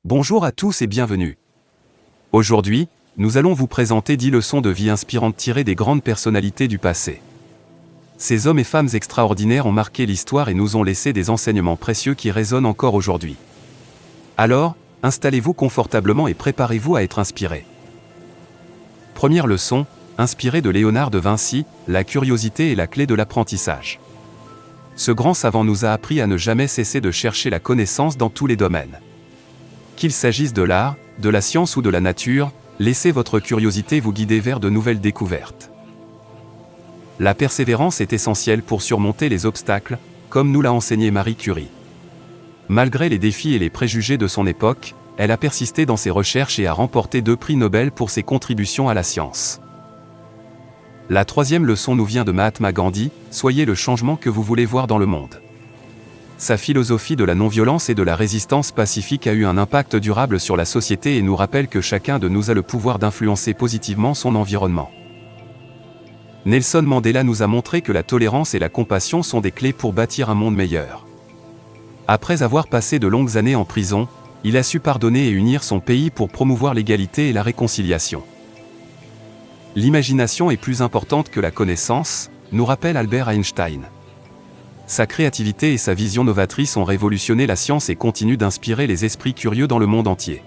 Bonjour à tous et bienvenue. Aujourd'hui, nous allons vous présenter 10 leçons de vie inspirantes tirées des grandes personnalités du passé. Ces hommes et femmes extraordinaires ont marqué l'histoire et nous ont laissé des enseignements précieux qui résonnent encore aujourd'hui. Alors, installez-vous confortablement et préparez-vous à être inspiré. Première leçon, inspirée de Léonard de Vinci, la curiosité est la clé de l'apprentissage. Ce grand savant nous a appris à ne jamais cesser de chercher la connaissance dans tous les domaines. Qu'il s'agisse de l'art, de la science ou de la nature, laissez votre curiosité vous guider vers de nouvelles découvertes. La persévérance est essentielle pour surmonter les obstacles, comme nous l'a enseigné Marie Curie. Malgré les défis et les préjugés de son époque, elle a persisté dans ses recherches et a remporté 2 prix Nobel pour ses contributions à la science. La troisième leçon nous vient de Mahatma Gandhi, soyez le changement que vous voulez voir dans le monde. Sa philosophie de la non-violence et de la résistance pacifique a eu un impact durable sur la société et nous rappelle que chacun de nous a le pouvoir d'influencer positivement son environnement. Nelson Mandela nous a montré que la tolérance et la compassion sont des clés pour bâtir un monde meilleur. Après avoir passé de longues années en prison, il a su pardonner et unir son pays pour promouvoir l'égalité et la réconciliation. L'imagination est plus importante que la connaissance, nous rappelle Albert Einstein. Sa créativité et sa vision novatrice ont révolutionné la science et continuent d'inspirer les esprits curieux dans le monde entier.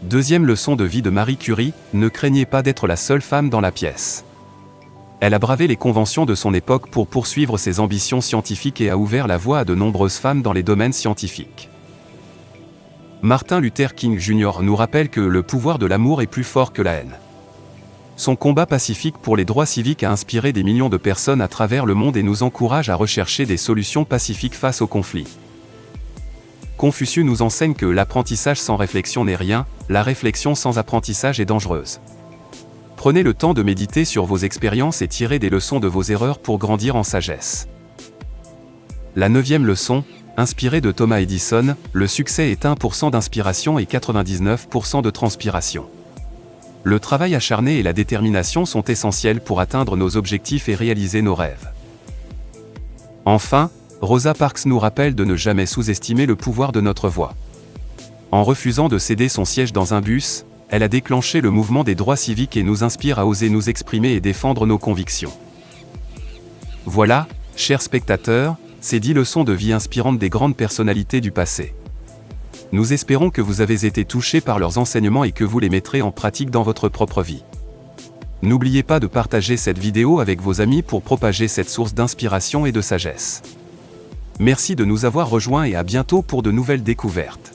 Deuxième leçon de vie de Marie Curie, ne craignez pas d'être la seule femme dans la pièce. Elle a bravé les conventions de son époque pour poursuivre ses ambitions scientifiques et a ouvert la voie à de nombreuses femmes dans les domaines scientifiques. Martin Luther King Jr. nous rappelle que le pouvoir de l'amour est plus fort que la haine. Son combat pacifique pour les droits civiques a inspiré des millions de personnes à travers le monde et nous encourage à rechercher des solutions pacifiques face aux conflits. Confucius nous enseigne que l'apprentissage sans réflexion n'est rien, la réflexion sans apprentissage est dangereuse. Prenez le temps de méditer sur vos expériences et tirez des leçons de vos erreurs pour grandir en sagesse. La 9e leçon, inspirée de Thomas Edison, le succès est 1% d'inspiration et 99% de transpiration. Le travail acharné et la détermination sont essentiels pour atteindre nos objectifs et réaliser nos rêves. Enfin, Rosa Parks nous rappelle de ne jamais sous-estimer le pouvoir de notre voix. En refusant de céder son siège dans un bus, elle a déclenché le mouvement des droits civiques et nous inspire à oser nous exprimer et défendre nos convictions. Voilà, chers spectateurs, ces 10 leçons de vie inspirantes des grandes personnalités du passé. Nous espérons que vous avez été touchés par leurs enseignements et que vous les mettrez en pratique dans votre propre vie. N'oubliez pas de partager cette vidéo avec vos amis pour propager cette source d'inspiration et de sagesse. Merci de nous avoir rejoints et à bientôt pour de nouvelles découvertes.